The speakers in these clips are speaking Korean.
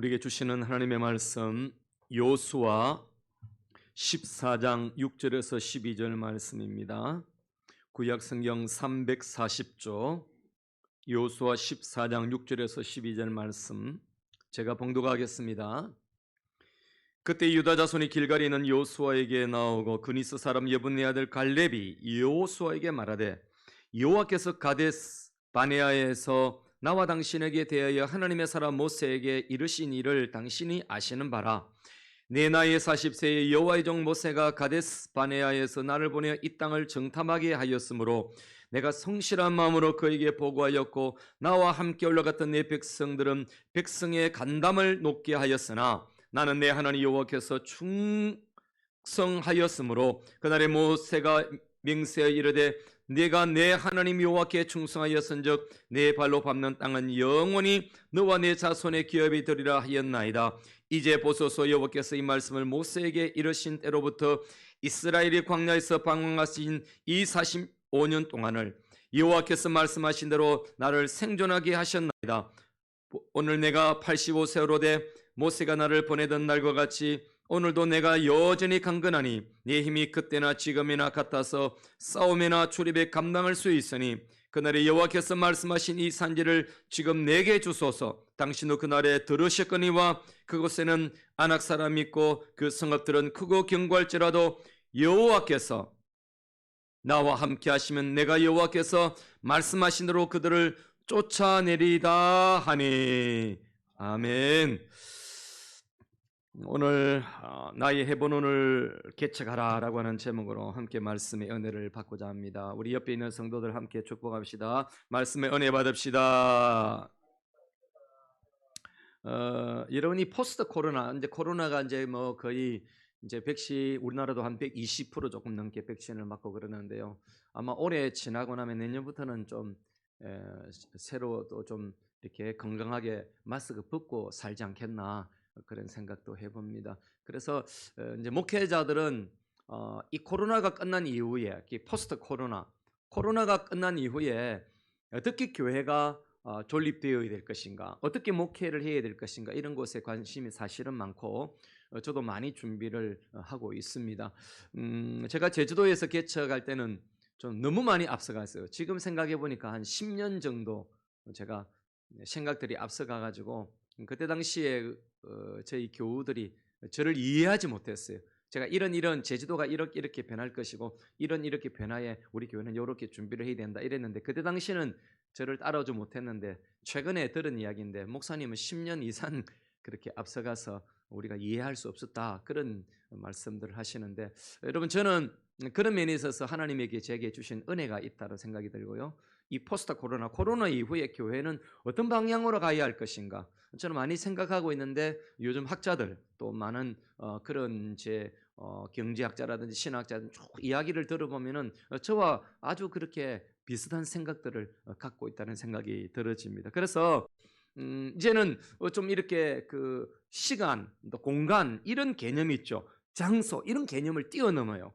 우리에게 주시는 하나님의 말씀 여호수아 14장 6절에서 12절 말씀입니다. 구약 성경 340조 여호수아 14장 6절에서 12절 말씀 제가 봉독하겠습니다. 그때 유다 자손이 길갈에 있는 여호수아에게 나오고 그니스 사람 예분네 아들 갈렙이 여호수아에게 말하되 여호와께서 가데스 바네아에서 나와 당신에게 대하여 하나님의 사람 모세에게 이르신 일을 당신이 아시는 바라. 내 나이 40세에 여호와의 종 모세가 가데스 바네아에서 나를 보내어 이 땅을 정탐하게 하였으므로 내가 성실한 마음으로 그에게 보고하였고 나와 함께 올라갔던 내 백성들은 백성의 간담을 높게 하였으나 나는 내 하나님 여호와께서 충성하였으므로 그날에 모세가 맹세하여 이르되 내가 내 하나님 여호와께 충성하였은즉 내 발로 밟는 땅은 영원히 너와 내 자손의 기업이 되리라 하였나이다. 이제 보소서 여호와께서 이 말씀을 모세에게 이르신 때로부터 이스라엘이 광야에서 방황하신 이 45년 동안을 여호와께서 말씀하신 대로 나를 생존하게 하셨나이다. 오늘 내가 85세로 돼 모세가 나를 보내던 날과 같이 오늘도 내가 여전히 강건하니 네 힘이 그때나 지금이나 같아서 싸움이나 출입에 감당할 수 있으니 그날에 여호와께서 말씀하신 이 산지를 지금 내게 주소서. 당신도 그날에 들으셨거니와 그곳에는 아낙 사람이 있고 그 성읍들은 크고 견고할지라도 여호와께서 나와 함께 하시면 내가 여호와께서 말씀하신 대로 그들을 쫓아내리다 하니. 아멘. 오늘 나의 헤브론을 개척하라라고 하는 제목으로 함께 말씀의 은혜를 받고자 합니다. 우리 옆에 있는 성도들 함께 축복합시다. 말씀의 은혜 받읍시다. 여러분이 포스트 코로나, 이제 코로나가 이제 뭐 거의 이제 백신 우리나라도 한 120% 조금 넘게 백신을 맞고 그러는데요. 아마 올해 지나고 나면 내년부터는 좀 새로 또 좀 이렇게 건강하게 마스크 벗고 살지 않겠나. 그런 생각도 해봅니다. 그래서 이제 목회자들은 이 코로나가 끝난 이후에, 포스트 코로나가 끝난 이후에 어떻게 교회가 존립되어야 될 것인가, 어떻게 목회를 해야 될 것인가, 이런 것에 관심이 사실은 많고 저도 많이 준비를 하고 있습니다. 제가 제주도에서 개척할 때는 좀 너무 많이 앞서갔어요. 지금 생각해 보니까 한 10년 정도 제가 생각들이 앞서가가지고 그때 당시에 저희 교우들이 저를 이해하지 못했어요. 제가 이런 제주도가 이렇게 변할 것이고 이렇게 변화에 우리 교회는 이렇게 준비를 해야 된다 이랬는데 그때 당시는 저를 따라오지 못했는데 최근에 들은 이야기인데 목사님은 10년 이상 그렇게 앞서가서 우리가 이해할 수 없었다 그런 말씀들을 하시는데 여러분 저는 그런 면에 있어서 하나님에게 제게 주신 은혜가 있다고 생각이 들고요. 이 포스트 코로나 이후에 교회는 어떤 방향으로 가야 할 것인가 저는 많이 생각하고 있는데 요즘 학자들 또 많은 그런 경제학자라든지 신학자들 쭉 이야기를 들어보면은 저와 아주 그렇게 비슷한 생각들을 갖고 있다는 생각이 들어집니다. 그래서 이제는 좀 이렇게 그 시간, 또 공간 이런 개념이 있죠. 장소 이런 개념을 뛰어넘어요.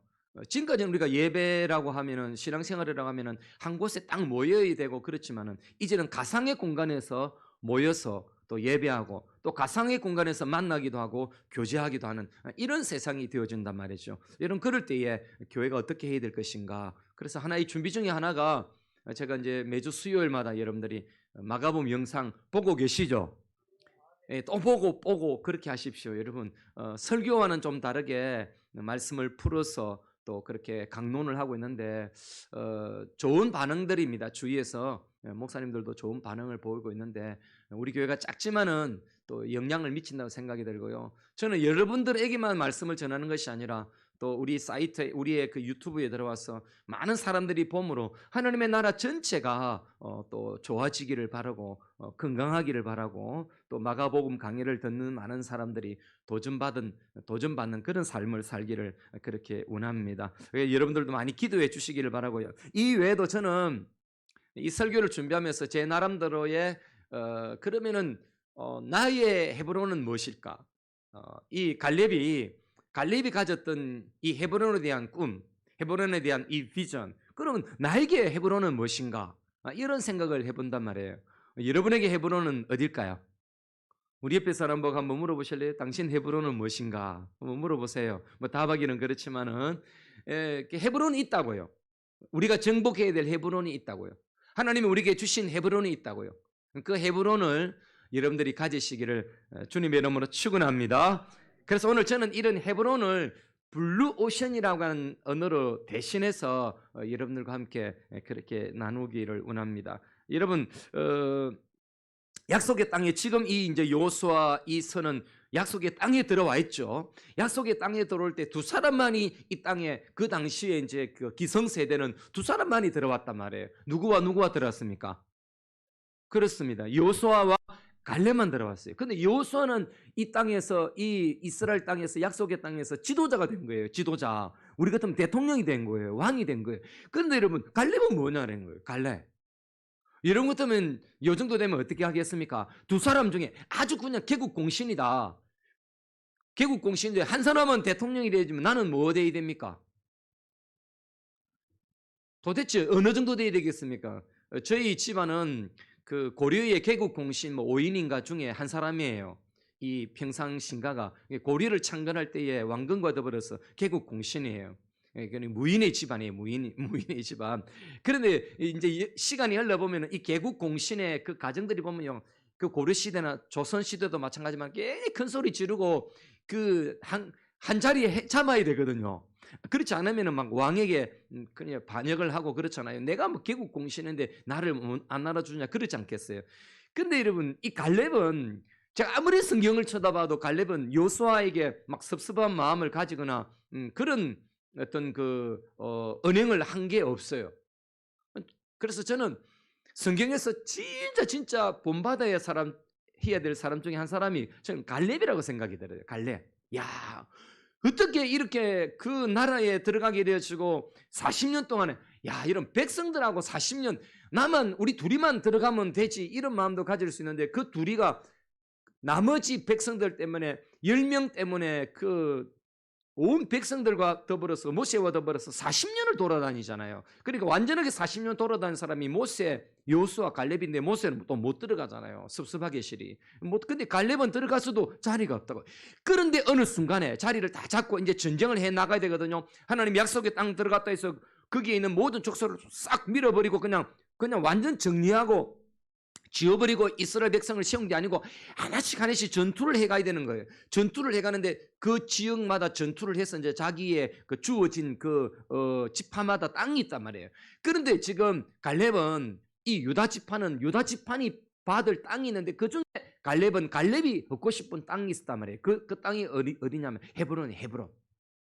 지금까지는 우리가 예배라고 하면은 신앙생활이라고 하면은 한 곳에 딱 모여야 되고 그렇지만은 이제는 가상의 공간에서 모여서 또 예배하고 또 가상의 공간에서 만나기도 하고 교제하기도 하는 이런 세상이 되어진단 말이죠. 여러분 그럴 때에 교회가 어떻게 해야 될 것인가. 그래서 하나의 준비 중에 하나가 제가 이제 매주 수요일마다 여러분들이 마가복음 영상 보고 계시죠? 예, 또 보고 그렇게 하십시오. 여러분 설교와는 좀 다르게 말씀을 풀어서 또 그렇게 강론을 하고 있는데 좋은 반응들입니다. 주위에서 목사님들도 좋은 반응을 보이고 있는데 우리 교회가 작지만은 또 영향을 미친다고 생각이 들고요. 저는 여러분들에게만 말씀을 전하는 것이 아니라 또 우리 사이트에 우리의 그 유튜브에 들어와서 많은 사람들이 봄으로 하나님의 나라 전체가 또 좋아지기를 바라고 건강하기를 바라고 또 마가복음 강의를 듣는 많은 사람들이 도전받는 그런 삶을 살기를 그렇게 원합니다. 여러분들도 많이 기도해 주시기를 바라고요. 이 외에도 저는 이 설교를 준비하면서 제 나름대로의 그러면은 나의 헤브론은 무엇일까? 이 갈렙이 가졌던 이 헤브론에 대한 꿈, 헤브론에 대한 이 비전, 그러면 나에게 헤브론은 무엇인가? 이런 생각을 해본단 말이에요. 여러분에게 헤브론은 어딜까요? 우리 옆에 사람 보고 한번 물어보실래요? 당신 헤브론은 무엇인가? 한번 물어보세요. 뭐 답하기는 그렇지만은 헤브론이 있다고요. 우리가 정복해야 될 헤브론이 있다고요. 하나님이 우리에게 주신 헤브론이 있다고요. 그 헤브론을 여러분들이 가지시기를 주님의 이름으로 축원합니다. 그래서 오늘 저는 이런 헤브론을 블루오션이라고 하는 언어로 대신해서 여러분들과 함께 그렇게 나누기를 원합니다. 여러분 약속의 땅에 지금 이 이제 여호수아 이 선은 약속의 땅에 들어와 있죠. 약속의 땅에 들어올 때 두 사람만이 이 땅에 그 당시에 이제 그 기성 세대는 두 사람만이 들어왔단 말이에요. 누구와 들어왔습니까? 그렇습니다. 여호수아와 갈렙만 들어왔어요. 근데 여호수아는 이 땅에서 이 이스라엘 땅에서 약속의 땅에서 지도자가 된 거예요. 지도자. 우리 같으면 대통령이 된 거예요. 왕이 된 거예요. 근데 여러분 갈렙은 뭐냐는 거예요. 갈렙. 이런 것 때문에 요 정도 되면 어떻게 하겠습니까? 두 사람 중에 아주 그냥 개국공신이다. 개국공신인데 한 사람은 대통령이 되지만 나는 뭐 돼야 됩니까? 도대체 어느 정도 돼야 되겠습니까? 저희 집안은 그 고려의 개국공신 뭐 5인인가 중에 한 사람이에요. 이 평상신가가 고려를 창건할 때에 왕건과 더불어서 개국공신이에요. 무인의 집안이에요. 무인의 집안. 그런데 이제 시간이 흘러보면 이 개국공신의 그 가정들이 보면요, 그 고려 시대나 조선 시대도 마찬가지지만 꽤 큰 소리 지르고 그 한 자리에 참아야 되거든요. 그렇지 않으면 막 왕에게 그냥 반역을 하고 그렇잖아요. 내가 뭐 개국공신인데 나를 안 알아주냐 그렇지 않겠어요. 근데 여러분 이 갈렙은 제가 아무리 성경을 쳐다봐도 갈렙은 여호수아에게 막 섭섭한 마음을 가지거나 그런 어떤 그 언행을 한 게 없어요. 그래서 저는 성경에서 진짜 본받아야 해야 될 사람 중에 한 사람이 저는 갈렙이라고 생각이 들어요. 갈렙. 야, 어떻게 이렇게 그 나라에 들어가게 되어지고 40년 동안에 이런 백성들하고 40년 나만 우리 둘이만 들어가면 되지 이런 마음도 가질 수 있는데 그 둘이가 나머지 백성들 때문에 10명 때문에 그 온 백성들과 더불어서 모세와 더불어서 40년을 돌아다니잖아요. 그러니까 완전하게 40년 돌아다닌 사람이 모세, 여호수아, 갈렙인데 모세는 또 못 들어가잖아요. 섭섭하게 실이. 근데 갈렙은 들어가서도 자리가 없다고. 그런데 어느 순간에 자리를 다 잡고 이제 전쟁을 해 나가야 되거든요. 하나님 약속의 땅 들어갔다 해서 거기에 있는 모든 족속을 싹 밀어버리고 그냥 완전 정리하고 지어버리고 이스라엘 백성을 세운 게 아니고 하나씩 전투를 해가야 되는 거예요. 전투를 해가는데 그 지역마다 전투를 해서 이제 자기의 그 주어진 그 지파마다 땅이 있단 말이에요. 그런데 지금 갈렙은 이 유다 지판이 받을 땅이 있는데 그 중에 갈렙이 얻고 싶은 땅이 있단 말이에요. 그 땅이 어디냐면 헤브론.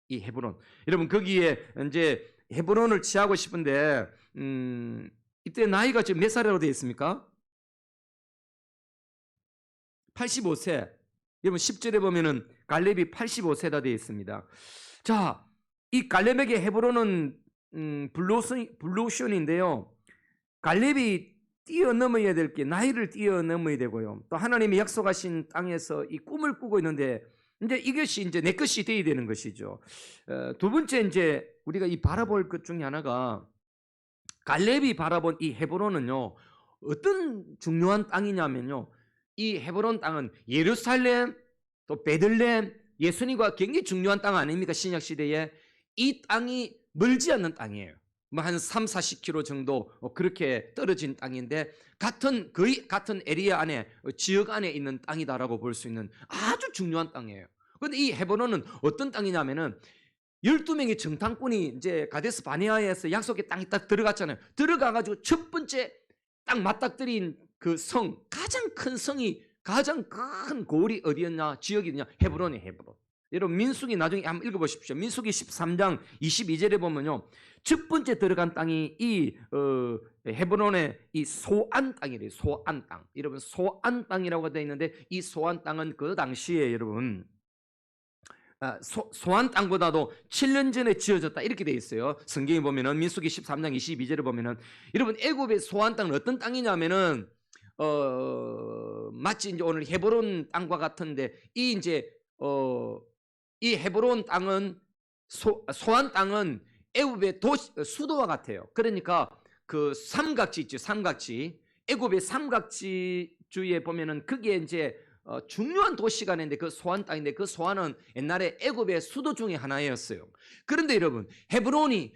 이 헤브론. 여러분 거기에 이제 헤브론을 취하고 싶은데 이때 나이가 지금 몇 살이라고 되어 있습니까? 85세. 여러분 10절에 보면은 갈렙이 85세다 되어 있습니다. 자, 이 갈렙에게 헤브론은 블루오션인데요. 갈렙이 뛰어넘어야 될 게 나이를 뛰어넘어야 되고요. 또 하나님이 약속하신 땅에서 이 꿈을 꾸고 있는데 이제 이것이 이제 내 것이 되어야 되는 것이죠. 두 번째 이제 우리가 이 바라볼 것 중에 하나가 갈렙이 바라본 이 헤브론은요. 어떤 중요한 땅이냐면요. 이 헤브론 땅은 예루살렘 또 베들레헴 예수님과 굉장히 중요한 땅 아닙니까? 신약 시대에 이 땅이 멀지 않는 땅이에요. 뭐 한 3-40km 정도 그렇게 떨어진 땅인데 거의 같은 에리아 안에 지역 안에 있는 땅이다라고 볼 수 있는 아주 중요한 땅이에요. 그런데 이 헤브론은 어떤 땅이냐면은 12명의 정탐꾼이 이제 가데스 바네아에서 약속의 땅에 딱 들어갔잖아요. 들어가가지고 첫 번째 딱 맞닥뜨린 그 성, 가장 큰 성이 가장 큰 고을이 어디였냐? 지역이냐? 헤브론이에요. 헤브론. 여러분 민수기 나중에 한번 읽어보십시오. 민수기 13장 22절에 보면요. 첫 번째 들어간 땅이 이 헤브론의 이 소안 땅이래요. 소안 땅. 여러분 소안 땅이라고 되어 있는데 이 소안 땅은 그 당시에 여러분 소안 땅보다도 7년 전에 지어졌다 이렇게 되어 있어요. 성경에 보면은 민수기 13장 22절에 보면은 여러분 애굽의 소안 땅은 어떤 땅이냐면은 마치 이제 오늘 헤브론 땅과 같은데 이 이제 이 헤브론 땅은 소안 땅은 애굽의 수도와 같아요. 그러니까 그 삼각지 있죠. 삼각지. 애굽의 삼각지 주위에 보면은 그게 이제 중요한 도시가 있는데 그 소안 땅인데 그 소안은 옛날에 애굽의 수도 중에 하나였어요. 그런데 여러분 헤브론이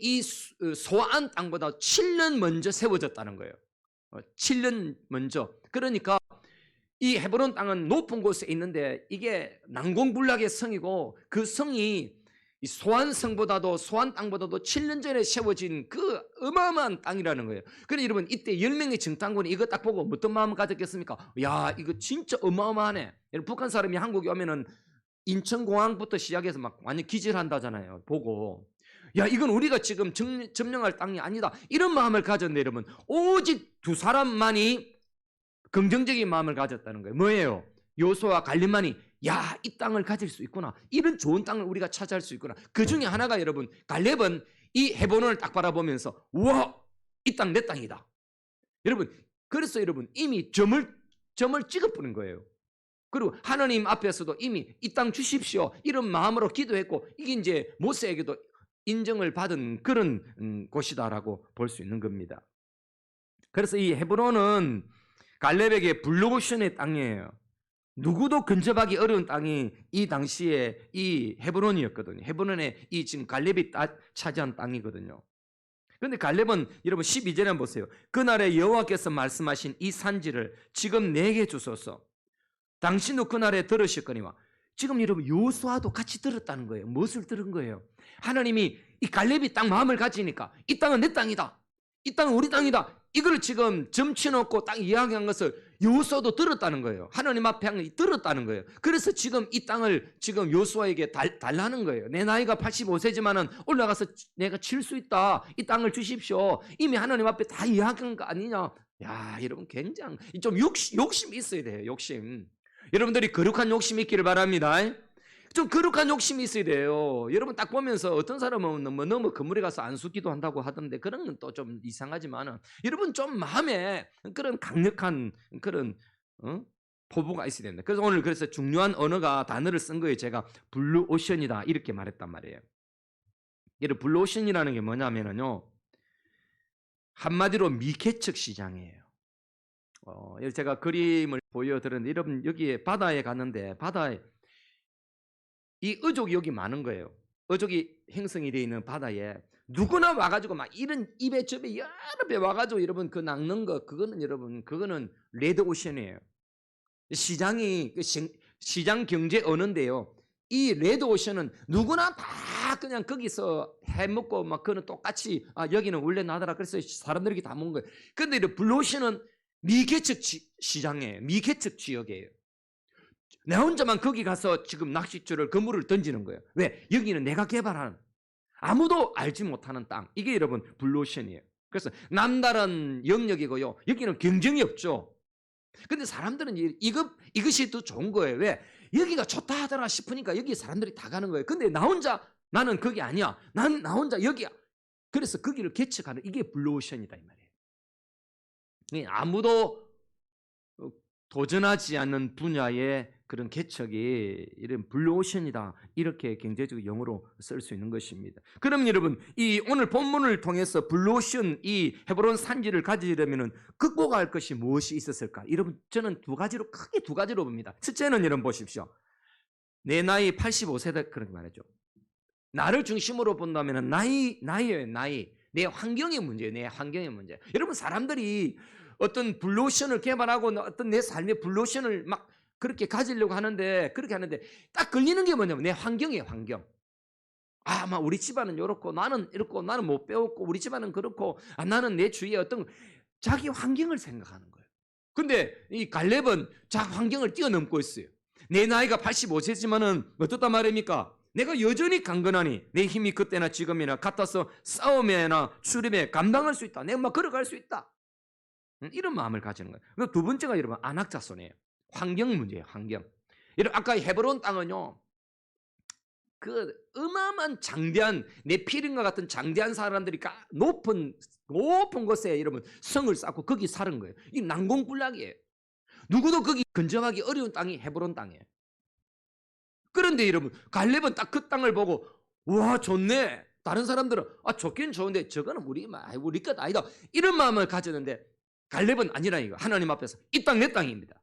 이 소안 땅보다 7년 먼저 세워졌다는 거예요. 7년 먼저. 그러니까 이 헤브론 땅은 높은 곳에 있는데 이게 난공불락의 성이고 그 성이 이 소안 성보다도 소안 땅보다도 7년 전에 세워진 그 어마어마한 땅이라는 거예요. 그런데 여러분 이때 10명의 정탐꾼이 이거 딱 보고 어떤 마음을 가졌겠습니까? 야 이거 진짜 어마어마하네. 북한 사람이 한국에 오면은 인천공항부터 시작해서 막 완전 기절한다잖아요. 보고 야 이건 우리가 지금 점령할 땅이 아니다. 이런 마음을 가졌는데 여러분 오직 두 사람만이 긍정적인 마음을 가졌다는 거예요. 뭐예요? 요수아와 갈렙만이 야, 이 땅을 가질 수 있구나. 이런 좋은 땅을 우리가 차지할 수 있구나. 그 중에 하나가 여러분 갈렙은 이 헤브론을 딱 바라보면서 와, 이 땅 내 땅이다. 여러분 그래서 여러분 이미 점을 찍어버린 거예요. 그리고 하나님 앞에서도 이미 이 땅 주십시오. 이런 마음으로 기도했고 이게 이제 모세에게도 인정을 받은 그런 곳이다라고 볼 수 있는 겁니다. 그래서 이 헤브론은 갈렙에게 블루오션의 땅이에요. 누구도 근접하기 어려운 땅이 이 당시에 이 헤브론이었거든요. 헤브론에 이 지금 갈렙이 차지한 땅이거든요. 그런데 갈렙은 여러분 12절에 보세요. 그날에 여호와께서 말씀하신 이 산지를 지금 내게 주소서. 당신도 그날에 들으셨거니와. 지금 여러분 요수아도 같이 들었다는 거예요. 무엇을 들은 거예요? 하나님이 이 갈렙이 딱 마음을 가지니까 이 땅은 내 땅이다. 이 땅은 우리 땅이다. 이걸 지금 점쳐놓고 딱 이야기한 것을 요수아도 들었다는 거예요. 하나님 앞에 들었다는 거예요. 그래서 지금 이 땅을 지금 요수아에게 달라는 거예요. 내 나이가 85세지만은 올라가서 내가 칠 수 있다. 이 땅을 주십시오. 이미 하나님 앞에 다 이야기한 거 아니냐. 야, 여러분 굉장히 좀 욕심이 있어야 돼요. 욕심. 여러분들이 거룩한 욕심이 있기를 바랍니다. 좀 거룩한 욕심이 있어야 돼요. 여러분 딱 보면서 어떤 사람은 너무 건물에 가서 안수기도 한다고 하던데 그런 건 또 좀 이상하지만은 여러분 좀 마음에 그런 강력한 그런 포부가 있어야 됩니다. 그래서 오늘 그래서 중요한 단어를 쓴 거예요. 제가 블루오션이다 이렇게 말했단 말이에요. 여러분 블루오션이라는 게 뭐냐면은요 한마디로 미개척 시장이에요. 제가 그림을 보여드렸는데 여러분 여기에 바다에 갔는데 바다에 이 어족이 여기 많은 거예요. 어족이 형성이 되어 있는 바다에 누구나 와가지고 막 이런 입에 접에 여러 배 와가지고 여러분 그 낚는 거 그거는 레드오션이에요. 시장이 시장 경제 언어인데요. 이 레드오션은 누구나 다 그냥 거기서 해먹고 막 그는 똑같이 여기는 원래 나더라 그래서 사람들이 다 먹는 거예요. 근데 이 블루오션은 미개척 시장이에요. 미개척 지역이에요. 내 혼자만 거기 가서 지금 낚싯줄을 그물을 던지는 거예요. 왜? 여기는 내가 개발한 아무도 알지 못하는 땅. 이게 여러분 블루오션이에요. 그래서 남다른 영역이고요. 여기는 경쟁이 없죠. 근데 사람들은 이것이 더 좋은 거예요. 왜? 여기가 좋다 하더라 싶으니까 여기 사람들이 다 가는 거예요. 근데 나는 거기 아니야. 나 혼자 여기야. 그래서 거기를 개척하는 이게 블루오션이다 이 말이에요. 아무도 도전하지 않는 분야의 그런 개척이 이런 블루오션이다 이렇게 경제적 용어로 쓸 수 있는 것입니다. 그럼 여러분 이 오늘 본문을 통해서 블루오션 이 헤브론 산지를 가지려면은 극복할 것이 무엇이 있었을까? 여러분 저는 크게 두 가지로 봅니다. 첫째는 여러분 보십시오. 내 나이 85세다 그렇게 말하죠. 나를 중심으로 본다면은 나이예요. 내 환경의 문제예요. 내 환경의 문제. 여러분 사람들이 어떤 블루오션을 개발하고 어떤 내 삶의 블루오션을 막 그렇게 가지려고 하는데 그렇게 하는데 딱 걸리는 게 뭐냐면 내 환경이에요. 환경. 막 우리 집안은 이렇고 나는 이렇고 나는 못 배웠고 우리 집안은 그렇고 나는 내 주위에 어떤 자기 환경을 생각하는 거예요. 근데 이 갈렙은 자기 환경을 뛰어넘고 있어요. 내 나이가 85세지만은 어떻단 말입니까? 내가 여전히 강건하니 내 힘이 그때나 지금이나 같아서 싸움에나 수림에 감당할 수 있다. 내가 막 걸어갈 수 있다. 이런 마음을 가지는 거예요. 두 번째가 여러분 안악자손이에요. 환경 문제예요. 환경. 여러분 아까 헤브론 땅은요. 그 어마어마한 장대한 네피림과 같은 장대한 사람들이 높은 곳에 여러분 성을 쌓고 거기 사는 거예요. 이 난공불락이에요. 누구도 거기 근접하기 어려운 땅이 헤브론 땅이에요. 그런데 여러분 갈렙은 딱 그 땅을 보고 와 좋네. 다른 사람들은 좋긴 좋은데 저거는 우리 것 아니다. 이런 마음을 가졌는데 갈렙은 아니라 이거 하나님 앞에서 이 땅 내 땅입니다.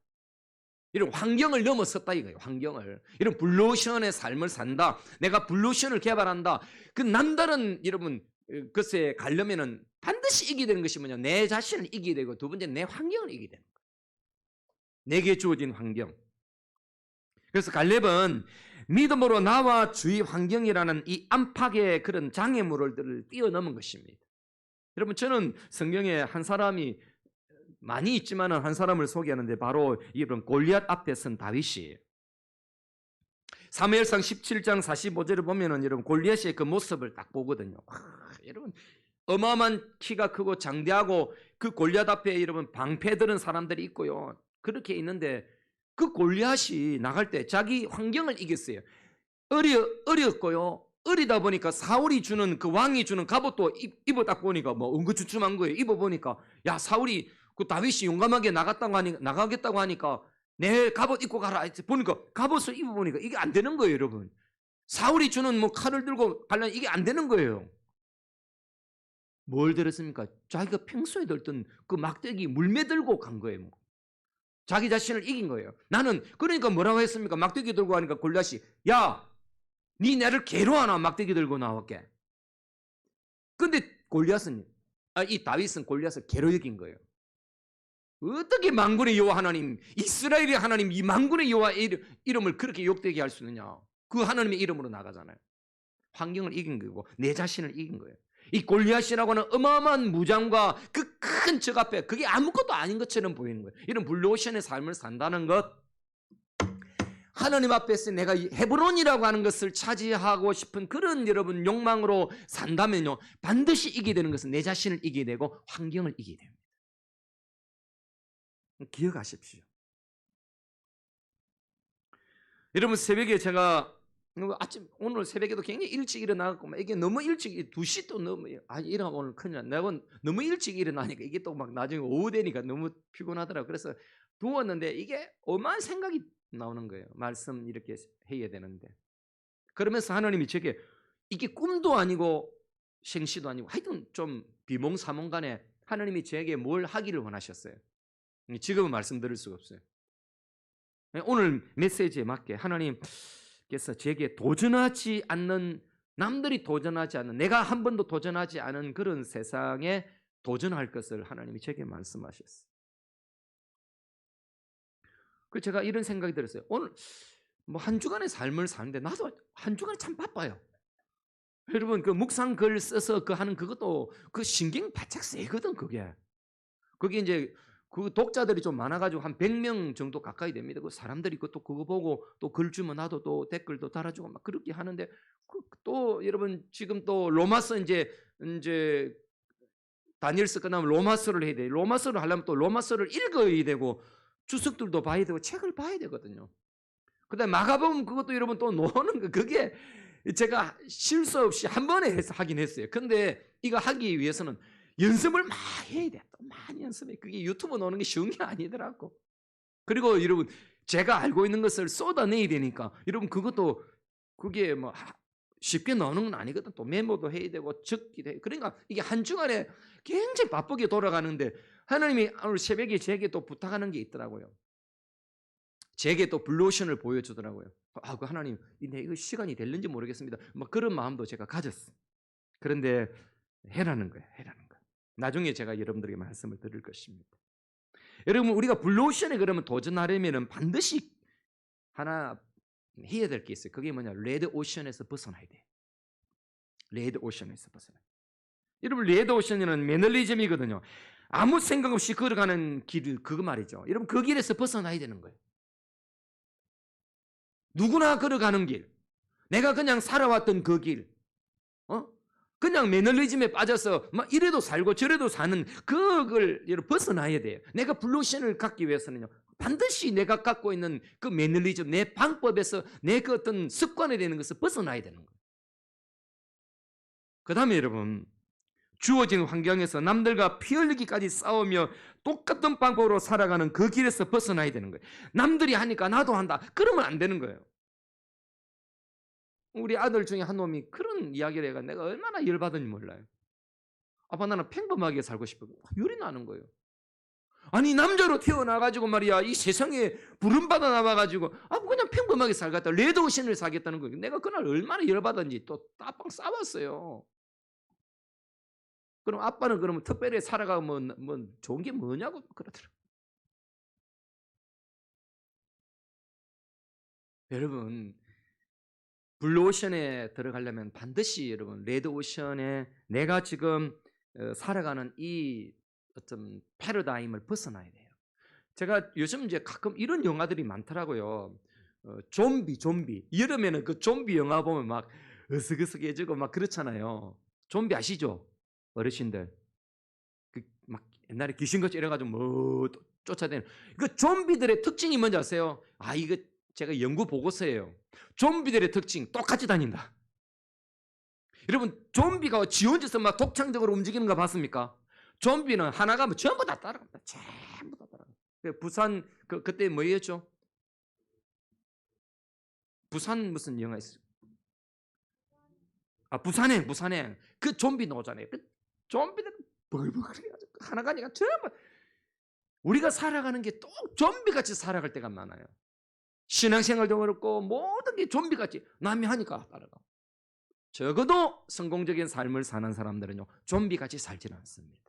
이런 환경을 넘어섰다 이거예요. 환경을. 이런 블루오션의 삶을 산다. 내가 블루오션을 개발한다. 그 남다른 여러분 것에 가려면은 반드시 이기게 되는 것이 뭐냐? 내 자신을 이기게 되고 두 번째 내 환경을 이기게 되는 거예요. 내게 주어진 환경. 그래서 갈렙은 믿음으로 나와 주위 환경이라는 이 안팎의 그런 장애물들을 뛰어넘은 것입니다. 여러분 저는 성경에 한 사람이 많이 있지만은 한 사람을 소개하는데 바로 이런 골리앗 앞에 선 다윗이 사무엘상 17장 45절을 보면은 여러분 골리앗의 그 모습을 딱 보거든요. 여러분 어마어마한 키가 크고 장대하고 그 골리앗 앞에 여러분 방패 드는 사람들이 있고요. 그렇게 있는데 그 골리앗이 나갈 때 자기 환경을 이겼어요. 어렸고요. 어리다 보니까 사울이 주는 그 왕이 주는 갑옷도 입어 딱 보니까 뭐 엉거주춤한 거예요. 입어 보니까 야 사울이 그 다윗이 용감하게 나가겠다고 하니까 내 갑옷 입고 가라. 보니까 갑옷을 입어 보니까 이게 안 되는 거예요, 여러분. 사울이 주는 뭐 칼을 들고 가려면 이게 안 되는 거예요. 뭘 들었습니까? 자기가 평소에 들던 그 막대기 물매 들고 간 거예요. 자기 자신을 이긴 거예요. 나는 그러니까 뭐라고 했습니까? 막대기 들고 하니까 골리앗이 야, 네 나를 괴로워하나 막대기 들고 나왔게. 근데 골리앗은 이 다윗은 골리앗을 괴로 여긴 거예요. 어떻게 만군의 여호와 하나님, 이스라엘의 하나님, 이 만군의 여호와 이름을 그렇게 욕되게 할 수 있느냐? 그 하나님의 이름으로 나가잖아요. 환경을 이긴 거고 내 자신을 이긴 거예요. 이 골리앗이라고 하는 어마어마한 무장과 그 큰 적 앞에 그게 아무것도 아닌 것처럼 보이는 거예요. 이런 블루오션의 삶을 산다는 것, 하나님 앞에서 내가 헤브론이라고 하는 것을 차지하고 싶은 그런 여러분 욕망으로 산다면요 반드시 이기게 되는 것은 내 자신을 이기게 되고 환경을 이기게 됩니다. 기억하십시오. 여러분 새벽에 제가 아침 오늘 새벽에도 굉장히 일찍 일어나고 이게 너무 일찍 2시 또 너무 일어나면 오늘 큰일 나. 내가 너무 일찍 일어나니까 이게 또 막 나중에 오후 되니까 너무 피곤하더라고. 그래서 누웠는데 이게 어마어마한 생각이 나오는 거예요. 말씀 이렇게 해야 되는데. 그러면서 하나님이 제게 이게 꿈도 아니고 생시도 아니고 하여튼 좀 비몽사몽간에 하나님이 제게 뭘 하기를 원하셨어요. 지금은 말씀드릴 수가 없어요. 오늘 메시지에 맞게 하나님께서 제게 도전하지 않는, 남들이 도전하지 않는, 내가 한 번도 도전하지 않은 그런 세상에 도전할 것을 하나님이 제게 말씀하셨어요. 그 제가 이런 생각이 들었어요. 오늘 뭐 한 주간의 삶을 사는데 나도 한 주간 참 바빠요. 여러분 그 묵상 글 써서 그 하는 그것도 그 신경 바짝 세거든 그게. 그게 이제 그 독자들이 좀 많아가지고 한 100명 정도 가까이 됩니다. 그 사람들이 그것도 그거 보고 또 글 주면 나도 또 댓글도 달아주고 막 그렇게 하는데 또 여러분 지금 또 로마서 이제 다니엘서 끝나면 로마서를 해야 돼. 로마서를 하려면 또 로마서를 읽어야 되고 주석들도 봐야 되고 책을 봐야 되거든요. 그다음에 마가복음 그것도 여러분 또 노는 거 그게 제가 실수 없이 한 번에 하긴 했어요. 근데 이거 하기 위해서는 연습을 많이 해야 돼. 또 많이 연습해. 그게 유튜브 노는 게 쉬운 게 아니더라고. 그리고 여러분 제가 알고 있는 것을 쏟아내야 되니까 여러분 그것도 그게 뭐 쉽게 나오는 건 아니거든. 또 메모도 해야 되고 적기도 해. 그러니까 이게 한 주간에 굉장히 바쁘게 돌아가는데 하나님이 오늘 새벽에 제게 또 부탁하는 게 있더라고요. 제게 또 블루오션을 보여주더라고요. 그 하나님, 이거 시간이 될는지 모르겠습니다. 뭐 그런 마음도 제가 가졌어요. 그런데 해라는 거예요. 해라는 거. 나중에 제가 여러분들에게 말씀을 드릴 것입니다. 여러분 우리가 블루오션에 그러면 도전하려면 반드시 하나 해야 될 게 있어요. 그게 뭐냐? 레드 오션에서 벗어나야 돼. 레드 오션에서 벗어나. 여러분 레드 오션은 매너리즘이거든요. 아무 생각 없이 걸어가는 길 그거 말이죠. 여러분 그 길에서 벗어나야 되는 거예요. 누구나 걸어가는 길, 내가 그냥 살아왔던 그 길, 그냥 매너리즘에 빠져서 막 이래도 살고 저래도 사는 그걸 벗어나야 돼요. 내가 블루오션을 갖기 위해서는요, 반드시 내가 갖고 있는 그 매너리즘, 내 방법에서 내 그 어떤 습관에 되는 것을 벗어나야 되는 거예요. 그 다음에 여러분, 주어진 환경에서 남들과 피 흘리기까지 싸우며 똑같은 방법으로 살아가는 그 길에서 벗어나야 되는 거예요. 남들이 하니까 나도 한다. 그러면 안 되는 거예요. 우리 아들 중에 한 놈이 그런 이야기를 해가 내가 얼마나 열받은지 몰라요. 아빠 나는 평범하게 살고 싶어. 열이 나는 거예요. 아니 남자로 태어나가지고 말이야 이 세상에 부름받아 나와가지고 그냥 평범하게 살겠다 레드오션을 사겠다는 거예요. 내가 그날 얼마나 열받았는지 또 따빵 싸웠어요. 그럼 아빠는 그러면 특별히 살아가고 뭐 좋은 게 뭐냐고 그러더라고요. 여러분 블루오션에 들어가려면 반드시 여러분 레드오션에 내가 지금 살아가는 이 어떤 패러다임을 벗어나야 돼요. 제가 요즘 이제 가끔 이런 영화들이 많더라고요. 좀비 여름에는 그 좀비 영화 보면 막 으슥으슥해지고 막 그렇잖아요. 좀비 아시죠? 어르신들 막 옛날에 귀신같이 이래가지고 뭐 쫓아다니는 그 좀비들의 특징이 뭔지 아세요? 이거 제가 연구 보고서예요. 좀비들의 특징 똑같이 다닌다. 여러분 좀비가 지 혼자서 막 독창적으로 움직이는 거 봤습니까? 좀비는 하나가 뭐 전부 다 따라갑니다. 전부 다 따라갑니다. 부산 그때 뭐였죠? 부산 무슨 영화 있어요? 부산행 그 좀비 나오잖아요. 그 좀비들 벌벌거리고 하나가 아니라 전부 우리가 살아가는 게 또 좀비같이 살아갈 때가 많아요. 신앙생활도 그렇고 모든 게 좀비같이 남이 하니까 따라가. 적어도 성공적인 삶을 사는 사람들은요 좀비같이 살지는 않습니다.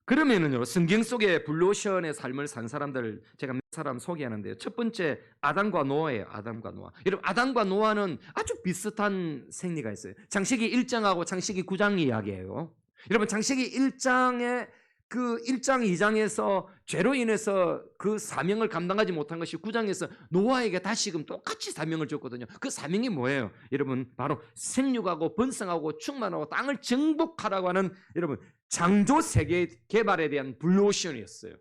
그러면은요 성경 속에 블루오션의 삶을 산 사람들 제가 몇 사람 소개하는데요. 첫 번째 아담과 노아예요. 아담과 노아. 여러분 아담과 노아는 아주 비슷한 생리가 있어요. 창세기 1장하고 창세기 9장 이야기예요. 여러분 창세기 1장에 그 1장 2장에서 죄로 인해서 그 사명을 감당하지 못한 것이 9장에서 노아에게 다시금 똑같이 사명을 줬거든요. 그 사명이 뭐예요? 여러분 바로 생육하고 번성하고 충만하고 땅을 정복하라고 하는 여러분 창조 세계 개발에 대한 블루오션이었어요.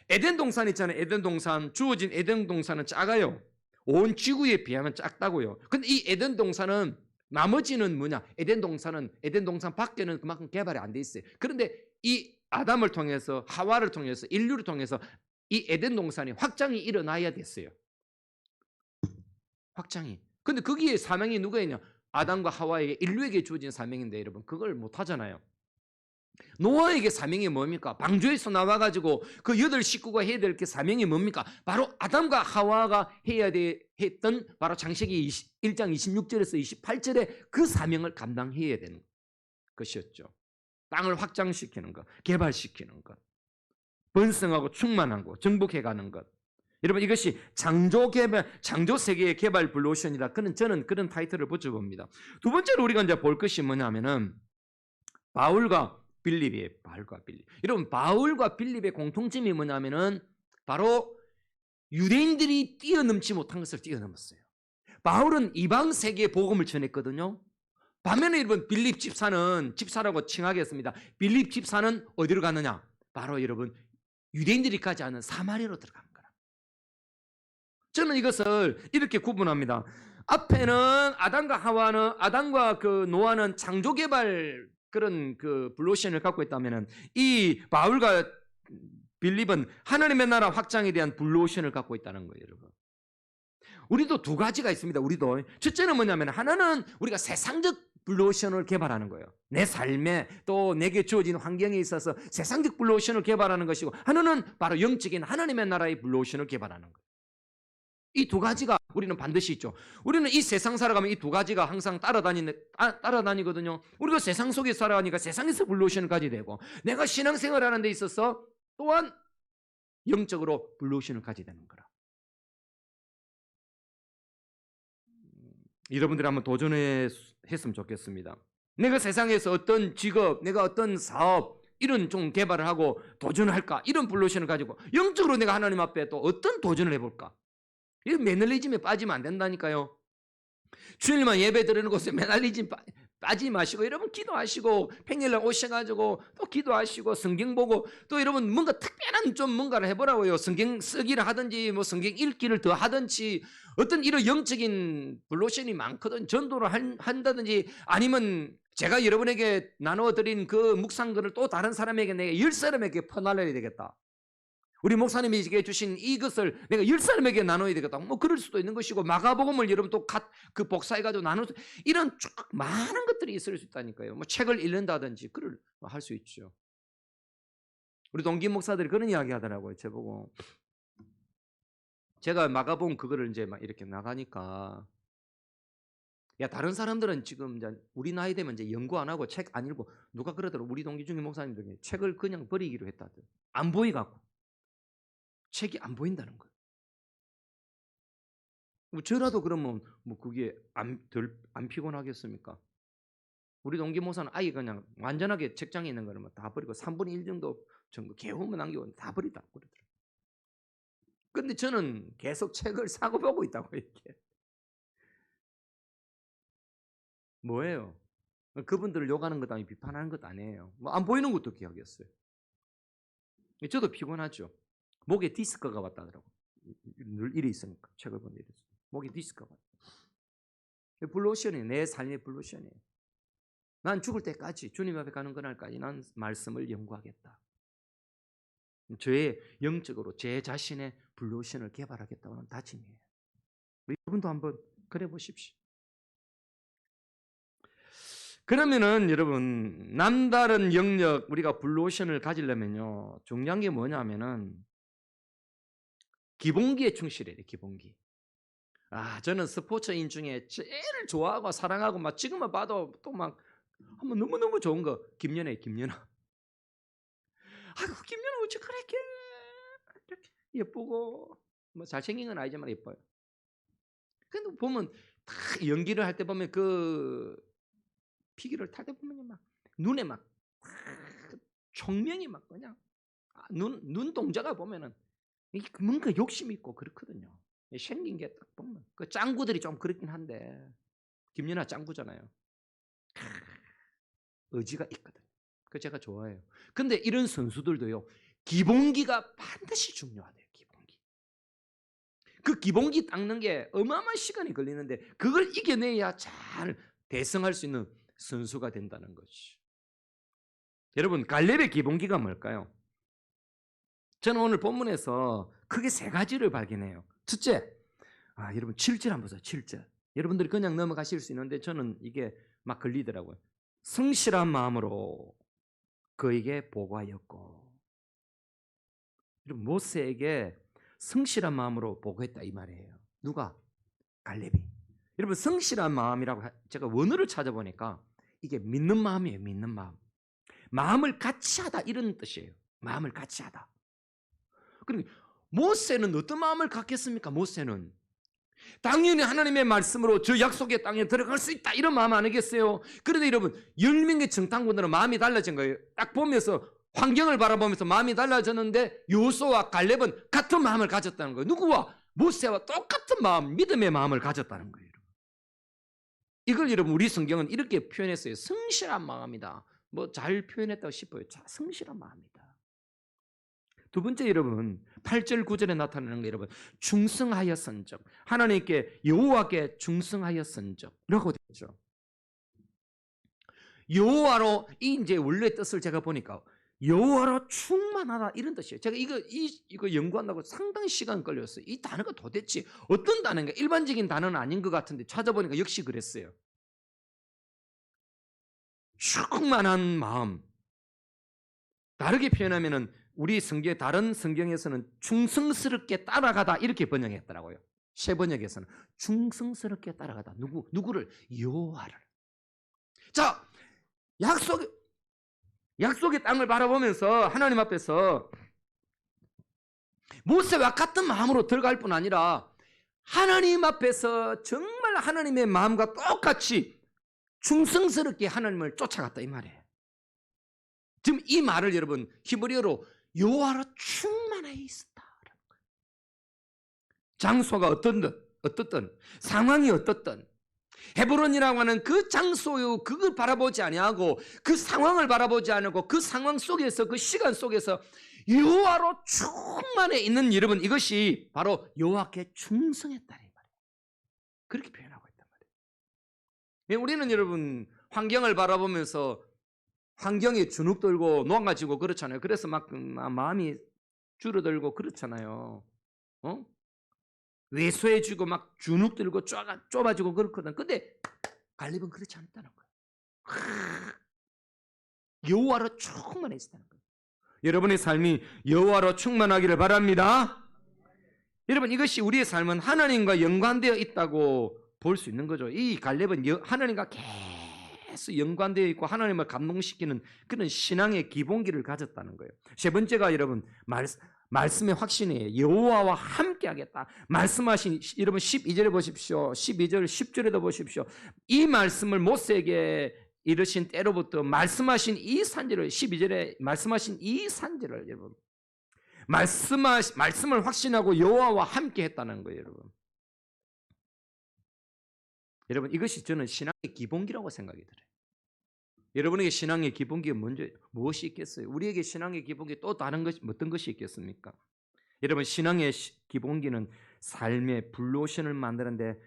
에덴 동산 있잖아요. 에덴 동산 주어진 에덴 동산은 작아요. 온 지구에 비하면 작다고요. 근데 이 에덴 동산은 나머지는 뭐냐? 에덴 동산 밖에는 그만큼 개발이 안 돼 있어요. 그런데 이 아담을 통해서 하와를 통해서 인류를 통해서 이 에덴 동산이 확장이 일어나야 됐어요. 확장이. 근데 거기에 사명이 누가 있냐? 아담과 하와에게 인류에게 주어진 사명인데 여러분 그걸 못 하잖아요. 노아에게 사명이 뭡니까? 방주에서 나와가지고 그 8식구가 해야 될 게 사명이 뭡니까? 바로 아담과 하와가 해야 했던 바로 창세기 1장 26절에서 28절에 그 사명을 감당해야 되는 것이었죠. 땅을 확장시키는 것, 개발시키는 것, 번성하고 충만하고 정복해가는 것. 여러분 이것이 창조 세계의 개발 블루오션이다. 저는 그런 타이틀을 붙여봅니다. 두 번째로 우리가 이제 볼 것이 뭐냐면은 바울과 빌립이에요. 여러분 바울과 빌립의 공통점이 뭐냐면은 바로 유대인들이 뛰어넘지 못한 것을 뛰어넘었어요. 바울은 이방 세계에 복음을 전했거든요. 반면에 여러분 빌립 집사라고 칭하겠습니다. 빌립 집사는 어디로 갔느냐? 바로 여러분 유대인들이 가지 않은 사마리아로 들어간 거라. 저는 이것을 이렇게 구분합니다. 앞에는 아담과 그 노아는 창조 개발 그런 그 블루오션을 갖고 있다면은 이 바울과 빌립은 하나님의 나라 확장에 대한 블루오션을 갖고 있다는 거예요, 여러분. 우리도 두 가지가 있습니다. 우리도 첫째는 뭐냐면 하나는 우리가 세상적 블루오션을 개발하는 거예요. 내 삶에 또 내게 주어진 환경에 있어서 세상적 블루오션을 개발하는 것이고 하나는 바로 영적인 하나님의 나라의 블루오션을 개발하는 거예요. 이 두 가지가 우리는 반드시 있죠. 우리는 이 세상 살아가면 이 두 가지가 항상 따라다니거든요. 우리가 세상 속에 살아가니까 세상에서 블루오션을 가지게 되고 내가 신앙생활 하는 데 있어서 또한 영적으로 블루오션을 가지게 되는 거라. 여러분들이 한번 도전했으면 좋겠습니다. 내가 세상에서 어떤 직업, 내가 어떤 사업 이런 좀 개발을 하고 도전을 할까? 이런 블루오션을 가지고 영적으로 내가 하나님 앞에 또 어떤 도전을 해볼까? 이 매너리즘에 빠지면 안 된다니까요. 주일만 예배 드리는 곳에 매너리즘 빠지지 마시고 여러분 기도하시고 평일날 오셔가지고 또 기도하시고 성경 보고 또 여러분 뭔가 특별한 좀 뭔가를 해보라고요. 성경 쓰기를 하든지 뭐 성경 읽기를 더 하든지 어떤 이런 영적인 블루오션이 많거든. 전도를 한다든지 아니면 제가 여러분에게 나눠드린 그 묵상글을 또 다른 사람에게 내가 10사람에게 퍼날려야 되겠다. 우리 목사님이 주신 이것을 내가 10사람에게 나눠야 되겠다. 뭐 그럴 수도 있는 것이고, 마가복음을 여러분 또 그 복사해가지고 이런 쭉 많은 것들이 있을 수 있다니까요. 뭐 책을 읽는다든지 그걸 할 수 있죠. 우리 동기 목사들이 그런 이야기 하더라고요. 저보고. 제가 마가복음 그거를 이제 막 이렇게 나가니까, 야, 다른 사람들은 지금 이제 우리 나이 되면 이제 연구 안 하고 책 안 읽고, 누가 그러더라고. 우리 동기 중에 목사님들이 책을 그냥 버리기로 했다들. 안 보이갖고. 책이 안 보인다는 거예요. 뭐 저라도 그러면 뭐 그게 안 피곤하겠습니까? 우리 동기 목사는 아예 그냥 완전하게 책장에 있는 거는 다 버리고 3분의 1 정도 개운만 남기고 다 버리다 그러더라고요. 근데 저는 계속 책을 사고 보고 있다고 이렇게. 뭐예요? 그분들을 욕하는 것도 아니고 비판하는 것도 아니에요. 뭐 안 보이는 것도 기억했어요. 저도 피곤하죠. 목에 디스크가 왔다더라고. 늘 일이 있으니까 책을 보는 일이 있어요. 목에 디스크가 왔다. 블루오션이에요. 내 삶의 블루오션이에요. 난 죽을 때까지 주님 앞에 가는 그날까지 난 말씀을 연구하겠다. 저의 영적으로 제 자신의 블루오션을 개발하겠다는 다짐이에요. 여러분도 한번 그래 보십시오. 그러면은 여러분, 남다른 영역, 우리가 블루오션을 가지려면요, 중요한 게 뭐냐면은 기본기에 충실해야 돼. 기본기. 저는 스포츠인 중에 제일 좋아하고 사랑하고 막 지금만 봐도 또 막 한번 너무너무 좋은 거 김연아예요. 김연아. 아이고, 김연아 어째 그렇게 예쁘고 뭐 잘생긴 건 아니지만 예뻐요. 근데 보면 다 연기를 할 때 보면 그 피기를 탈 때 보면 막 눈에 막 총명이 막 그냥 눈 동자가 보면은 뭔가 욕심 있고 그렇거든요. 생긴 게 딱 보면 그 짱구들이 좀 그렇긴 한데 김연아 짱구잖아요. 의지가 있거든. 그 제가 좋아해요. 근데 이런 선수들도요, 기본기가 반드시 중요하대요. 기본기. 그 기본기 닦는 게 어마어마한 시간이 걸리는데 그걸 이겨내야 잘 대성할 수 있는 선수가 된다는 거지. 여러분, 갈렙의 기본기가 뭘까요? 저는 오늘 본문에서 크게 3가지를 발견해요. 첫째, 여러분 7절 한번 보세요. 7절. 여러분들이 그냥 넘어가실 수 있는데 저는 이게 막 걸리더라고요. 성실한 마음으로 그에게 보고하였고. 여러분, 모세에게 성실한 마음으로 보고했다 이 말이에요. 누가? 갈렙이. 여러분, 성실한 마음이라고 제가 원어를 찾아보니까 이게 믿는 마음이에요. 믿는 마음. 마음을 같이 하다 이런 뜻이에요. 마음을 같이 하다. 그러니까 모세는 어떤 마음을 갖겠습니까? 모세는 당연히 하나님의 말씀으로 저 약속의 땅에 들어갈 수 있다 이런 마음 아니겠어요? 그런데 여러분, 10명의 정탐꾼들은 마음이 달라진 거예요. 딱 보면서 환경을 바라보면서 마음이 달라졌는데 요수와 갈렙은 같은 마음을 가졌다는 거예요. 누구와? 모세와 똑같은 마음, 믿음의 마음을 가졌다는 거예요. 이걸 여러분, 우리 성경은 이렇게 표현했어요. 성실한 마음이다. 뭐 잘 표현했다고 싶어요. 성실한 마음이다. 두 번째, 여러분 8절 9절에 나타나는 게 여러분 충성하였은즉, 하나님께 여호와께 충성하였은즉라고 되죠. 여호와로, 이제 원래 뜻을 제가 보니까 여호와로 충만하다 이런 뜻이에요. 제가 이거 연구한다고 상당히 시간 걸렸어요. 이 단어가 도대체 어떤 단어인가? 일반적인 단어는 아닌 것 같은데 찾아보니까 역시 그랬어요. 충만한 마음. 다르게 표현하면은 우리 다른 성경에서는 충성스럽게 따라가다 이렇게 번역했더라고요. 새 번역에서는 충성스럽게 따라가다. 누구를? 여호와를. 자, 약속의 땅을 바라보면서 하나님 앞에서 모세와 같은 마음으로 들어갈 뿐 아니라 하나님 앞에서 정말 하나님의 마음과 똑같이 충성스럽게 하나님을 쫓아갔다 이 말이에요. 지금 이 말을 여러분 히브리어로 여호와로 충만하여 있었다라는 거예요. 장소가 어떻든 상황이 어떻든 헤브론이라고 하는 그 장소요, 그걸 바라보지 아니하고 그 상황을 바라보지 않고 그 상황 속에서, 그 시간 속에서 여호와로 충만해 있는 여러분, 이것이 바로 여호와께 충성했다 이 말이에요. 그렇게 표현하고 있단 말이에요. 우리는 여러분 환경을 바라보면서 환경에 주눅 들고 놓아가지고 그렇잖아요. 그래서 막 마음이 줄어들고 그렇잖아요. 어? 왜소해지고 막 주눅 들고 좁아지고 그렇거든. 근데 갈렙은 그렇지 않다는 거예요. 여호와로 충만해 있다는 거예요. 여러분의 삶이 여호와로 충만하기를 바랍니다. 여러분, 이것이 우리의 삶은 하나님과 연관되어 있다고 볼 수 있는 거죠. 이 갈렙은 하나님과 계속 연관되어 있고 하나님을 감동시키는 그런 신앙의 기본기를 가졌다는 거예요. 세 번째가 여러분 말씀의 확신이에요. 여호와와 함께 하겠다. 말씀하신 여러분 12절에 보십시오. 12절 10절에도 보십시오. 이 말씀을 모세에게 이르신 때로부터 말씀하신 이 산지를 12절에 말씀하신 이 산지를 여러분 말씀을 확신하고 여호와와 함께 했다는 거예요, 여러분. 여러분, 이것이 저는 신앙의 기본기라고 생각이 들어요. 여러분에게 신앙의 기본기가 무엇이 있겠어요? 우리에게 신앙의 기본기 또 다른 것이 어떤 것이 있겠습니까? 여러분, 신앙의 기본기는 삶의 블루오션을 만드는데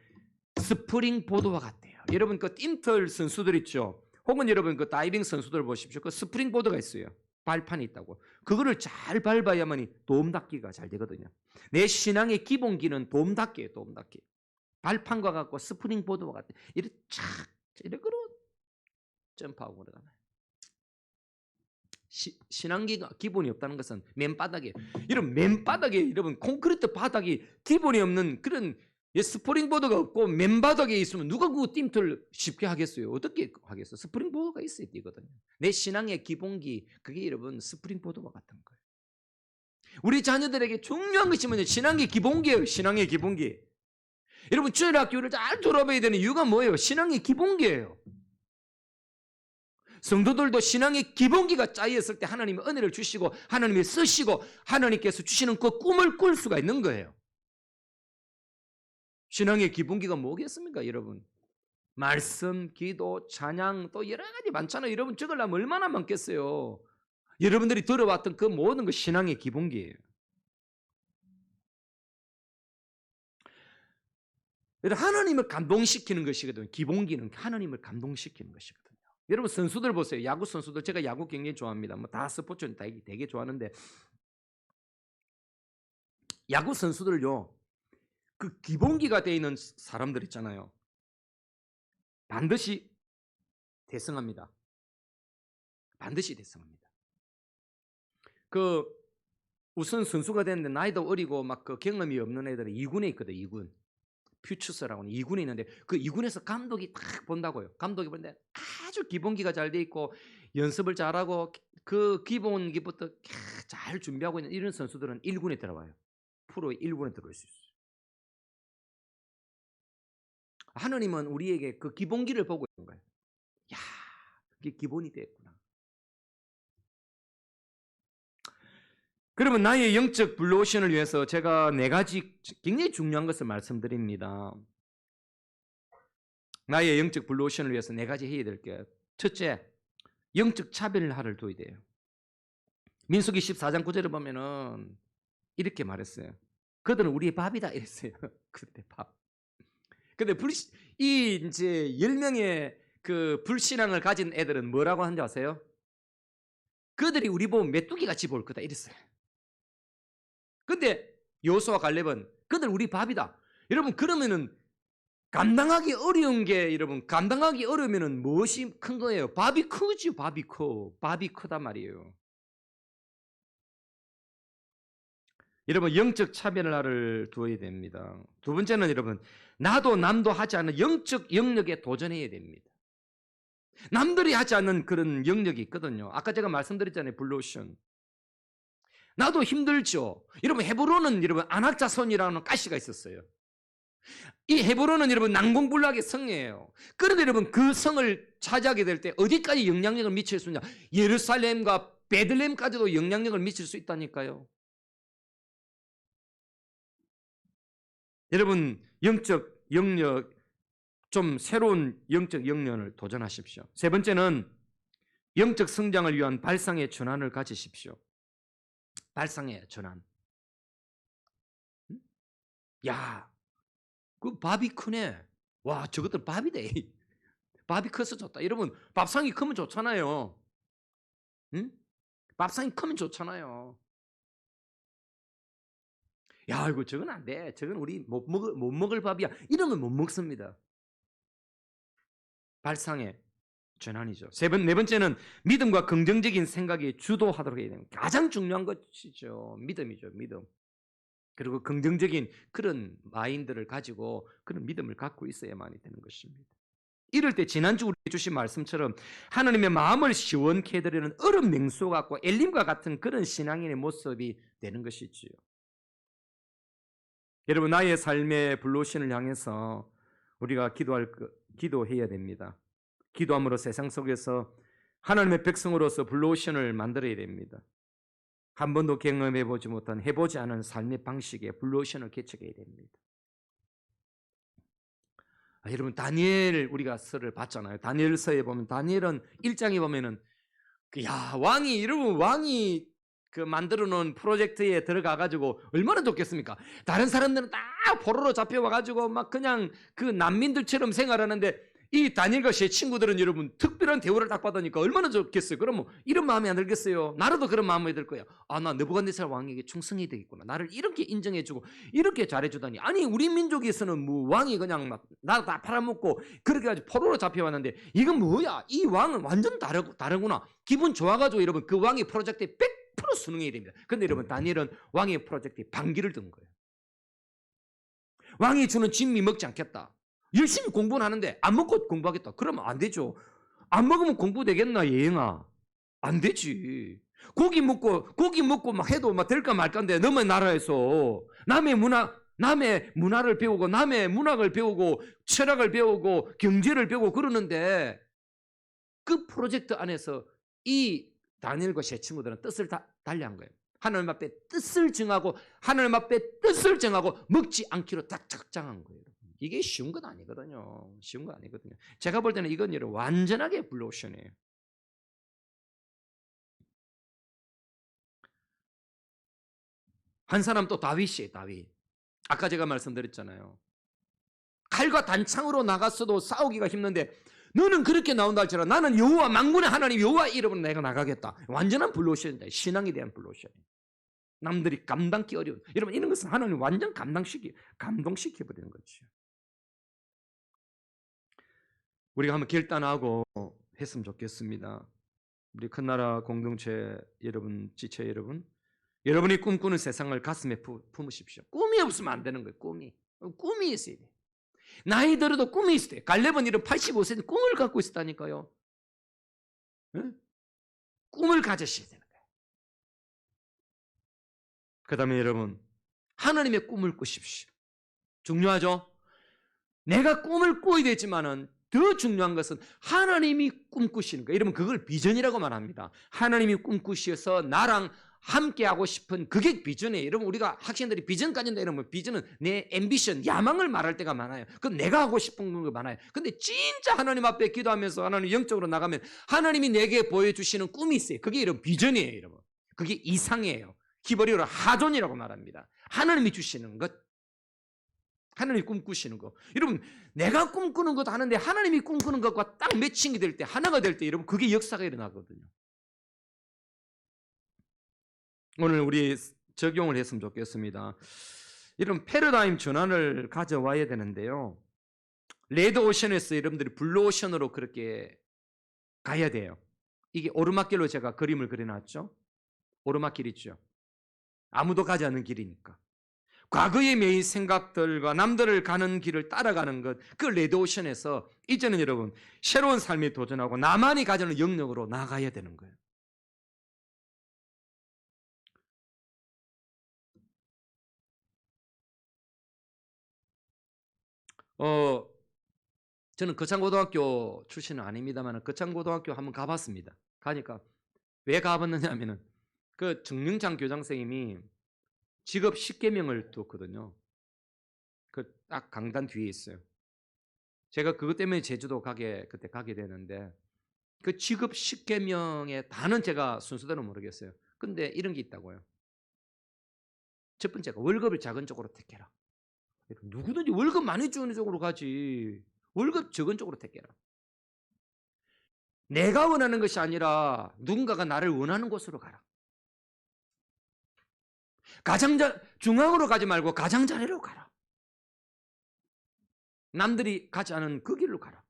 스프링 보드와 같아요. 여러분, 그 띵틀 선수들 있죠? 혹은 여러분 그 다이빙 선수들 보십시오. 그 스프링 보드가 있어요. 발판이 있다고. 그거를 잘 밟아야만이 도움 닫기가 잘 되거든요. 내 신앙의 기본기는 도움 닫기예요. 도움 닫기. 발판과 같고 스프링 보드와 같아요. 이렇게 착 이렇게 점프하고 그러잖아요. 신앙기가 기본이 없다는 것은 맨바닥에 이런 맨바닥에 여러분 콘크리트 바닥이 기본이 없는 그런 스프링보드가 없고 맨바닥에 있으면 누가 그 띵틀 쉽게 하겠어요? 어떻게 하겠어요? 스프링보드가 있어야 되거든요. 내 신앙의 기본기 그게 여러분 스프링보드와 같은 거예요. 우리 자녀들에게 중요한 것이 뭐냐? 신앙의 기본기예요. 신앙의 기본기. 여러분 주일학교를 잘 졸업해야 되는 이유가 뭐예요? 신앙의 기본기예요. 성도들도 신앙의 기본기가 짜였을 때 하나님이 은혜를 주시고 하나님이 쓰시고 하나님께서 주시는 그 꿈을 꿀 수가 있는 거예요. 신앙의 기본기가 뭐겠습니까, 여러분? 말씀, 기도, 찬양 또 여러 가지 많잖아요. 여러분 적으려면 얼마나 많겠어요. 여러분들이 들어왔던 그 모든 그 신앙의 기본기예요. 하나님을 감동시키는 것이거든요. 기본기는 하나님을 감동시키는 것이거든요. 여러분 선수들 보세요. 야구 선수들 제가 야구 굉장히 좋아합니다. 뭐 다 스포츠는 되게 좋아하는데 야구 선수들요. 그 기본기가 되어 있는 사람들 있잖아요. 반드시 대성합니다. 반드시 대성합니다. 그 우선 선수가 됐는데 나이도 어리고 막 그 경험이 없는 애들은 2군에 있거든요. 2군. 퓨처스라고 하는 2군에 있는데 그 2군에서 감독이 딱 본다고요. 감독이 보는데 아주 기본기가 잘 돼 있고 연습을 잘하고 그 기본기부터 잘 준비하고 있는 이런 선수들은 1군에 들어와요. 프로 1군에 들어올 수 있어요. 하나님은 우리에게 그 기본기를 보고 있는 거예요. 야, 그게 기본이 됐구나. 그러면 나의 영적 블루오션을 위해서 제가 4가지 굉장히 중요한 것을 말씀드립니다. 나의 영적 블루오션을 위해서 4가지 해야 될 게 첫째, 영적 차별화를 둬야 돼요. 민수기 14장 9절을 보면은 이렇게 말했어요. 그들은 우리의 밥이다 이랬어요. 그들의 밥. 근데 이제 10명의 그 불신앙을 가진 애들은 뭐라고 하는지 아세요? 그들이 우리 보면 메뚜기 같이 볼 거다 이랬어요. 근데 여호수아 갈렙은 그들 우리 밥이다. 여러분 그러면은 감당하기 어려운 게 여러분 감당하기 어려우면은 무엇이 큰 거예요? 밥이 크죠. 밥이 커. 밥이 크단 말이에요. 여러분 영적 차별화를 두어야 됩니다. 두 번째는 여러분 나도 남도 하지 않는 영적 영역에 도전해야 됩니다. 남들이 하지 않는 그런 영역이 있거든요. 아까 제가 말씀드렸잖아요. 블루오션. 나도 힘들죠. 여러분 헤브론은 여러분 안악자손이라는 가시가 있었어요. 이 헤브론은 여러분 난공불락의 성이에요. 그런데 여러분 그 성을 차지하게 될 때 어디까지 영향력을 미칠 수 있냐? 예루살렘과 베들레헴까지도 영향력을 미칠 수 있다니까요. 여러분 영적 영역 좀 새로운 영적 영역을 도전하십시오. 세 번째는 영적 성장을 위한 발상의 전환을 가지십시오. 발상의 전환. 야, 그 밥이 크네. 와, 저것들 밥이네. 밥이 커서 좋다. 여러분, 밥상이 크면 좋잖아요. 응? 밥상이 크면 좋잖아요. 야, 이거 저건 안 돼. 저건 우리 못 먹을 밥이야. 이러면 못 먹습니다. 발상의 전환이죠. 네 번째는 믿음과 긍정적인 생각이 주도하도록 해야 됩니다. 가장 중요한 것이죠. 믿음이죠. 믿음. 그리고 긍정적인 그런 마인드를 가지고 그런 믿음을 갖고 있어야만이 되는 것입니다. 이럴 때 지난주 우리 주신 말씀처럼 하나님의 마음을 시원케 해드리는 얼음 냉수 같고 엘림과 같은 그런 신앙인의 모습이 되는 것이지요. 여러분, 나의 삶의 블루오션을 향해서 우리가 기도해야 됩니다. 기도함으로 세상 속에서 하나님의 백성으로서 블루오션을 만들어야 됩니다. 한 번도 경험해보지 못한, 해보지 않은 삶의 방식에 블루오션을 개척해야 됩니다. 여러분, 다니엘 우리가 서를 봤잖아요. 다니엘서에 보면, 다니엘은 1장에 보면은 여러분 왕이 그 만들어 놓은 프로젝트에 들어가 가지고 얼마나 좋겠습니까? 다른 사람들은 다 포로로 잡혀와 가지고 막 그냥 그 난민들처럼 생활하는데, 이 다니엘과 제 친구들은 여러분 특별한 대우를 딱 받으니까 얼마나 좋겠어요. 그럼 뭐 이런 마음이 안 들겠어요? 나라도 그런 마음이 들 거예요. 나 느부갓네살 왕에게 충성이 되겠구나. 나를 이렇게 인정해주고 이렇게 잘해주다니. 아니, 우리 민족에서는 뭐 왕이 그냥 막 나 다 팔아먹고 그렇게 가지고 포로로 잡혀왔는데, 이건 뭐야? 이 왕은 완전 다르구나. 기분 좋아가지고 여러분 그 왕의 프로젝트에 100% 순응해야 됩니다. 근데 여러분, 다니엘은 왕의 프로젝트에 반기를 든 거예요. 왕이 주는 진미 먹지 않겠다. 열심히 공부는 하는데 안 먹고 공부하겠다. 그러면 안 되죠. 안 먹으면 공부 되겠나, 예영아? 안 되지. 고기 먹고 막 해도 막 될까 말까인데, 너의 나라에서 남의 문화를 배우고 남의 문학을 배우고 철학을 배우고 경제를 배우고 그러는데, 그 프로젝트 안에서 이 다니엘과 제 친구들은 뜻을 달리한 거예요. 하나님 앞에 뜻을 정하고 먹지 않기로 딱 작정한 거예요. 이게 쉬운 건 아니거든요. 제가 볼 때는 이건 여러분 완전하게 블루오션이에요. 한 사람 또 다윗이에요. 다윗. 아까 제가 말씀드렸잖아요. 칼과 단창으로 나갔어도 싸우기가 힘든데, 너는 그렇게 나온다 할지라 나는 여호와 만군의 하나님 여호와 이름으로 내가 나가겠다. 완전한 블루오션이다. 신앙에 대한 블루오션이에요. 남들이 감당기 어려운, 여러분 이런 것은 하나님 완전 감동시켜버리는 거죠. 우리가 한번 결단하고 했으면 좋겠습니다. 우리 큰 나라 공동체 여러분, 지체 여러분, 여러분이 꿈꾸는 세상을 가슴에 품으십시오. 꿈이 없으면 안 되는 거예요. 꿈이 있어야 돼요. 나이 들어도 꿈이 있어야 돼요. 갈렙은 이런 85세는 꿈을 갖고 있었다니까요. 네? 꿈을 가지셔야 되는 거예요. 그 다음에 여러분, 하나님의 꿈을 꾸십시오. 중요하죠? 내가 꿈을 꿔야 되지만은 더 중요한 것은 하나님이 꿈꾸시는 거예요. 여러분, 그걸 비전이라고 말합니다. 하나님이 꿈꾸셔서 나랑 함께하고 싶은 그게 비전이에요. 여러분, 우리가 학생들이 비전 가진다 이러면 비전은 내 앰비션, 야망을 말할 때가 많아요. 그건 내가 하고 싶은 거 많아요. 근데 진짜 하나님 앞에 기도하면서 하나님 영적으로 나가면 하나님이 내게 보여주시는 꿈이 있어요. 그게 여러분 비전이에요. 여러분, 그게 이상이에요. 히브리어로 하존이라고 말합니다. 하나님이 주시는 것, 하나님이 꿈꾸시는 거. 여러분, 내가 꿈꾸는 것도 하는데 하나님이 꿈꾸는 것과 딱 매칭이 될 때, 하나가 될 때, 여러분 그게 역사가 일어나거든요. 오늘 우리 적용을 했으면 좋겠습니다. 이런 패러다임 전환을 가져와야 되는데요. 레드오션에서 여러분들이 블루오션으로 그렇게 가야 돼요. 이게 오르막길로 제가 그림을 그려놨죠. 오르막길 있죠. 아무도 가지 않는 길이니까. 과거의 매일 생각들과 남들을 가는 길을 따라가는 것, 그 레드오션에서 이제는 여러분 새로운 삶에 도전하고 나만이 가지는 영역으로 나가야 되는 거예요. 저는 거창고등학교 출신은 아닙니다만 거창고등학교 한번 가봤습니다. 가니까 왜 가봤느냐 하면은 그 정영창 교장 선생님이 직업 10계명을 뒀거든요. 그 딱 강단 뒤에 있어요. 제가 그것 때문에 제주도 그때 가게 되는데, 그 직업 10계명의 다는 제가 순서대로 모르겠어요. 근데 이런 게 있다고요. 첫 번째가 월급을 작은 쪽으로 택해라. 누구든지 월급 많이 주는 쪽으로 가지, 월급 적은 쪽으로 택해라. 내가 원하는 것이 아니라 누군가가 나를 원하는 곳으로 가라. 중앙으로 가지 말고 가장자리로 가라. 남들이 가지 않은 그 길로 가라.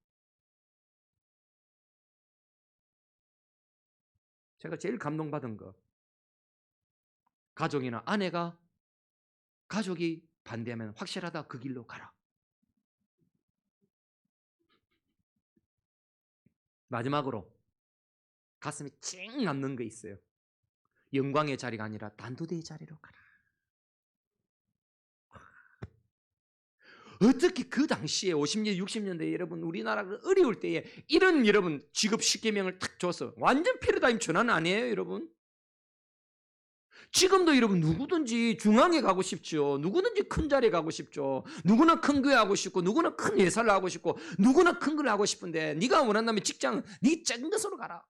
제가 제일 감동받은 거, 가족이나 아내가 가족이 반대하면 확실하다, 그 길로 가라. 마지막으로 가슴이 찡 남는 게 있어요. 영광의 자리가 아니라 단도대의 자리로 가라. 어떻게 그 당시에 50년, 60년대에 여러분 우리나라가 어려울 때에 이런 여러분 직업 10계명을 탁 줘서 완전 패러다임 전환 아니에요, 여러분? 지금도 여러분 누구든지 중앙에 가고 싶죠. 누구든지 큰 자리에 가고 싶죠. 누구나 큰 교회 하고 싶고 누구나 큰 회사를 하고 싶고 누구나 큰 걸 하고 싶은데 네가 원한다면 직장 네 작은 것으로 가라.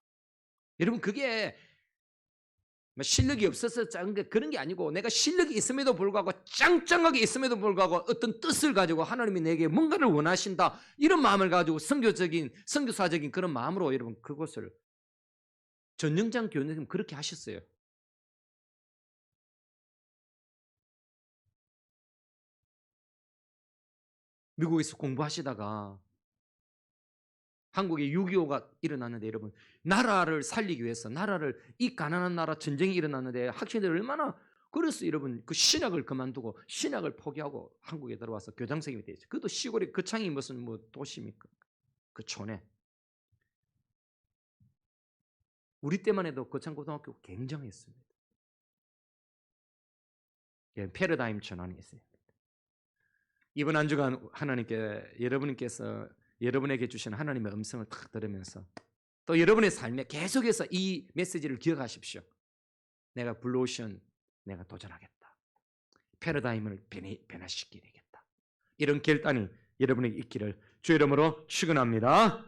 여러분 그게 실력이 없어서 작은 게 그런 게 아니고 내가 실력이 있음에도 불구하고 짱짱하게 있음에도 불구하고 어떤 뜻을 가지고 하나님이 내게 뭔가를 원하신다 이런 마음을 가지고 선교사적인 그런 마음으로 여러분 그것을 전영장 교수님 그렇게 하셨어요. 미국에서 공부하시다가 한국에 6.25가 일어났는데 여러분 나라를 살리기 위해서 이 가난한 나라 전쟁이 일어났는데 학생들이 얼마나 그래서 여러분 그 신학을 그만두고 신학을 포기하고 한국에 들어와서 교장 선생님이 되었죠. 그것도 시골에 거창이 무슨 뭐 도시입니까? 그 촌에. 우리 때만 해도 거창고등학교 굉장했습니다. 패러다임 전환이 있어요. 이번 한 주간 하나님께 여러분에게 주신 하나님의 음성을 탁 들으면서 또 여러분의 삶에 계속해서 이 메시지를 기억하십시오. 내가 블루오션 내가 도전하겠다. 패러다임을 변화시키겠다. 이런 결단이 여러분에게 있기를 주 이름으로 축원합니다.